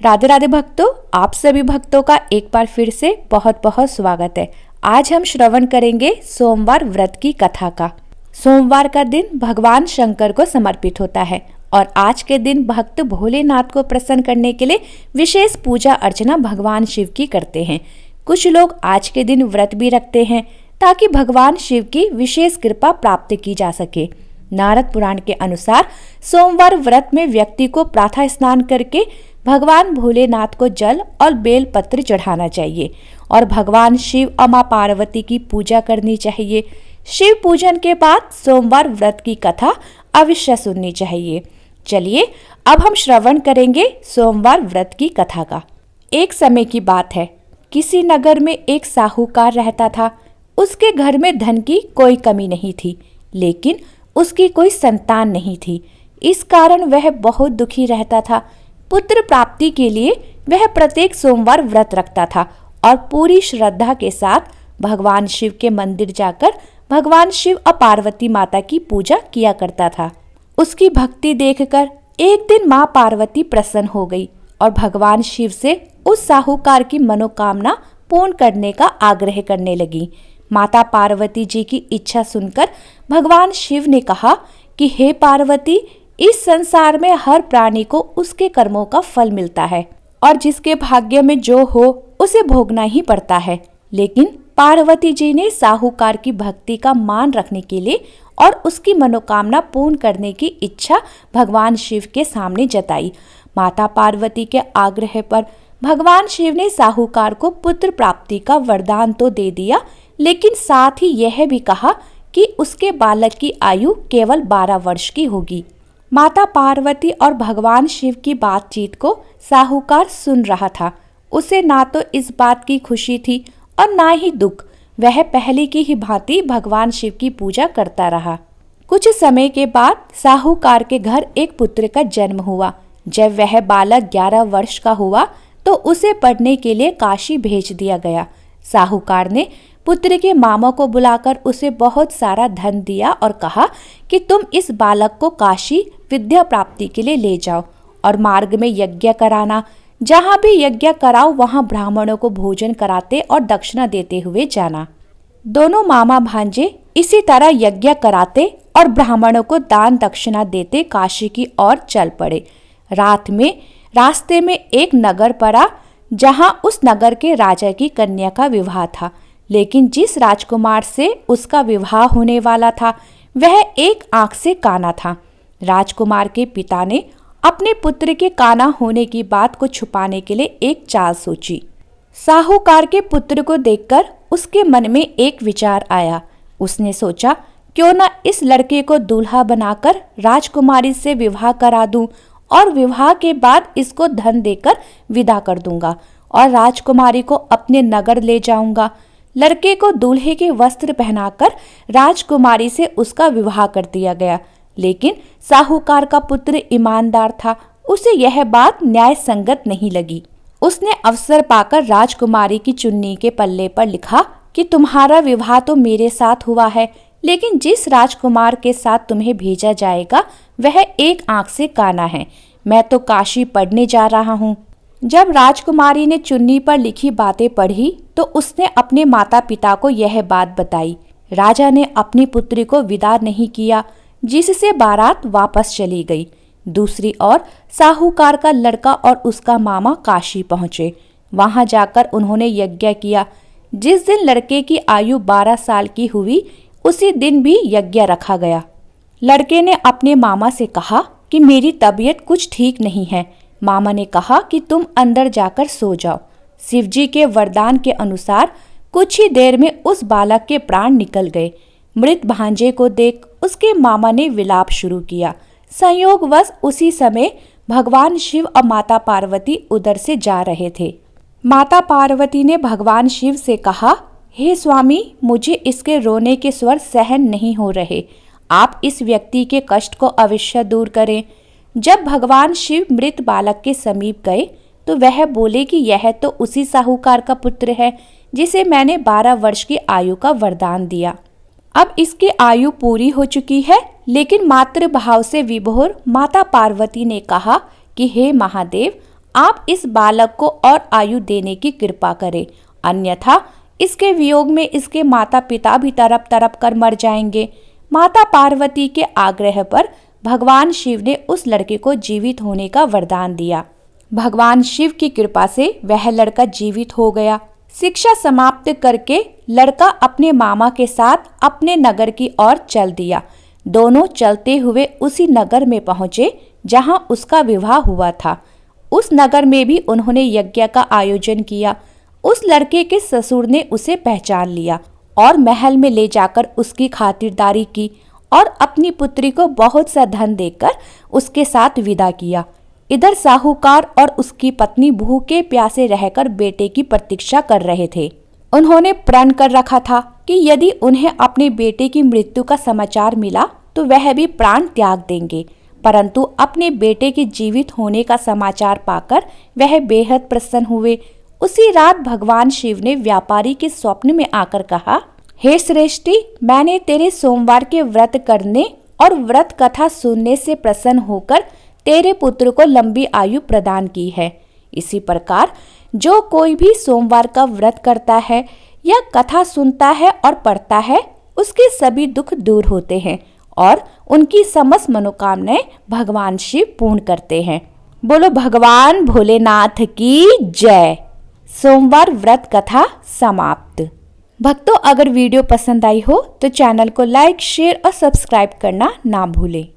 राधे राधे भक्तों, आप सभी भक्तों का एक बार फिर से बहुत बहुत स्वागत है। आज हम श्रवण करेंगे सोमवार व्रत की कथा का। सोमवार का दिन भगवान शंकर को समर्पित होता है और आज के दिन भक्त भोलेनाथ को प्रसन्न करने के लिए विशेष पूजा अर्चना भगवान शिव की करते हैं। कुछ लोग आज के दिन व्रत भी रखते हैं ताकि भगवान शिव की विशेष कृपा प्राप्त की जा सके। नारद पुराण के अनुसार सोमवार व्रत में व्यक्ति को प्रातः स्नान करके भगवान भोलेनाथ को जल और बेल पत्र चढ़ाना चाहिए और भगवान शिव और मां पार्वती की पूजा करनी चाहिए। शिव पूजन के बाद सोमवार व्रत की कथा अवश्य सुननी चाहिए। चलिए अब हम श्रवण करेंगे सोमवार व्रत की कथा का। एक समय की बात है, किसी नगर में एक साहूकार रहता था। उसके घर में धन की कोई कमी नहीं थी, लेकिन उसकी कोई संतान नहीं थी। इस कारण वह बहुत दुखी रहता था। पुत्र प्राप्ति के लिए वह प्रत्येक सोमवार व्रत रखता था और पूरी श्रद्धा के साथ भगवान शिव के मंदिर जाकर भगवान शिव और पार्वती माता की पूजा किया करता था। उसकी भक्ति देखकर एक दिन मां पार्वती प्रसन्न हो गई और भगवान शिव से उस साहूकार की मनोकामना पूर्ण करने का आग्रह करने लगी। माता पार्वती जी की इच्छा सुनकर भगवान शिव ने कहा कि हे पार्वती, इस संसार में हर प्राणी को उसके कर्मों का फल मिलता है और जिसके भाग्य में जो हो उसे भोगना ही पड़ता है। लेकिन पार्वती जी ने साहूकार की भक्ति का मान रखने के लिए और उसकी मनोकामना पूर्ण करने की इच्छा भगवान शिव के सामने जताई। माता पार्वती के आग्रह पर भगवान शिव ने साहूकार को पुत्र प्राप्ति का वरदान तो दे दिया, लेकिन साथ ही यह भी कहा कि उसके बालक की आयु केवल 12 वर्ष की होगी। माता पार्वती और भगवान शिव की बातचीत को साहूकार सुन रहा था। उसे ना तो इस बात की खुशी थी और ना ही दुख। वह पहले की ही भांति भगवान शिव की पूजा करता रहा। कुछ समय के बाद साहूकार के घर एक पुत्र का जन्म हुआ। जब वह बालक 11 वर्ष का हुआ तो उसे पढ़ने के लिए काशी भेज दिया गया। साहूकार ने पुत्र के मामा को बुलाकर उसे बहुत सारा धन दिया और कहा कि तुम इस बालक को काशी विद्या प्राप्ति के लिए ले जाओ और मार्ग में यज्ञ कराना। जहाँ भी यज्ञ कराओ वहाँ ब्राह्मणों को भोजन कराते और दक्षिणा देते हुए जाना। दोनों मामा भांजे इसी तरह यज्ञ कराते और ब्राह्मणों को दान दक्षिणा देते काशी की ओर चल पड़े। रात में रास्ते में एक नगर पड़ा, जहाँ उस नगर के राजा की कन्या का विवाह था। लेकिन जिस राजकुमार से उसका विवाह होने वाला था वह एक आंख से काना था। राजकुमार के पिता ने अपने पुत्र के काना होने की बात को छुपाने के लिए एक चाल सोची। साहूकार के पुत्र को देखकर उसके मन में एक विचार आया। उसने सोचा, क्यों न इस लड़के को दूल्हा बनाकर राजकुमारी से विवाह करा दूं और विवाह के बाद इसको धन देकर विदा कर दूंगा और राजकुमारी को अपने नगर ले जाऊंगा। लड़के को दूल्हे के वस्त्र पहनाकर राजकुमारी से उसका विवाह कर दिया गया। लेकिन साहूकार का पुत्र ईमानदार था, उसे यह बात न्याय संगत नहीं लगी। उसने अवसर पाकर राजकुमारी की चुन्नी के पल्ले पर लिखा कि तुम्हारा विवाह तो मेरे साथ हुआ है, लेकिन जिस राजकुमार के साथ तुम्हें भेजा जाएगा वह एक आंख से काना है। मैं तो काशी पढ़ने जा रहा हूँ। जब राजकुमारी ने चुन्नी पर लिखी बातें पढ़ी तो उसने अपने माता पिता को यह बात बताई। राजा ने अपनी पुत्री को विदा नहीं किया, जिससे बारात वापस चली गई। दूसरी ओर साहूकार का लड़का और उसका मामा काशी पहुंचे। वहां जाकर उन्होंने यज्ञ किया। जिस दिन लड़के की आयु 12 साल की हुई उसी दिन भी यज्ञ रखा गया। लड़के ने अपने मामा से कहा कि मेरी तबीयत कुछ ठीक नहीं है। मामा ने कहा कि तुम अंदर जाकर सो जाओ। शिवजी के वरदान के अनुसार कुछ ही देर में उस बालक के प्राण निकल गए। मृत भांजे को देख उसके मामा ने विलाप शुरू किया। संयोगवश उसी समय भगवान शिव और माता पार्वती उधर से जा रहे थे। माता पार्वती ने भगवान शिव से कहा, हे स्वामी, मुझे इसके रोने के स्वर सहन नहीं हो रहे। आप इस व्यक्ति के कष्ट को अवश्य दूर करें। जब भगवान शिव मृत बालक के समीप गए तो वह बोले कि यह तो उसी साहूकार का पुत्र है जिसे मैंने 12 वर्ष की आयु का वरदान दिया। अब इसकी आयु पूरी हो चुकी है, लेकिन मातृ भाव से विभोर माता पार्वती ने कहा कि हे महादेव, आप इस बालक को और आयु देने की कृपा करें, अन्यथा इसके वियोग में इसके माता पिता भी तड़प तड़प कर मर जाएंगे। माता पार्वती के आग्रह पर भगवान शिव ने उस लड़के को जीवित होने का वरदान दिया। भगवान शिव की कृपा से वह लड़का जीवित हो गया। शिक्षा समाप्त करके लड़का अपने मामा के साथ अपने नगर की ओर चल दिया। दोनों चलते हुए उसी नगर में पहुंचे जहां उसका विवाह हुआ था। उस नगर में भी उन्होंने यज्ञ का आयोजन किया। उस लड़के के ससुर ने उसे पहचान लिया और महल में ले जाकर उसकी खातिरदारी की और अपनी पुत्री को बहुत सा धन देकर उसके साथ विदा किया। इधर साहूकार और उसकी पत्नी भूखे प्यासे रहकर बेटे की प्रतीक्षा कर रहे थे। उन्होंने प्रण कर रखा था कि यदि उन्हें अपने बेटे की मृत्यु का समाचार मिला तो वह भी प्राण त्याग देंगे, परंतु अपने बेटे के जीवित होने का समाचार पाकर वह बेहद प्रसन्न हुए। उसी रात भगवान शिव ने व्यापारी के स्वप्न में आकर कहा, हे श्रेष्ठी, मैंने तेरे सोमवार के व्रत करने और व्रत कथा सुनने से प्रसन्न होकर तेरे पुत्र को लंबी आयु प्रदान की है। इसी प्रकार जो कोई भी सोमवार का व्रत करता है या कथा सुनता है और पढ़ता है, उसके सभी दुख दूर होते हैं और उनकी समस्त मनोकामनाएं भगवान शिव पूर्ण करते हैं। बोलो भगवान भोलेनाथ की जय। सोमवार व्रत कथा समाप्त। भक्तों, अगर वीडियो पसंद आई हो तो चैनल को लाइक, शेयर और सब्सक्राइब करना ना भूलें।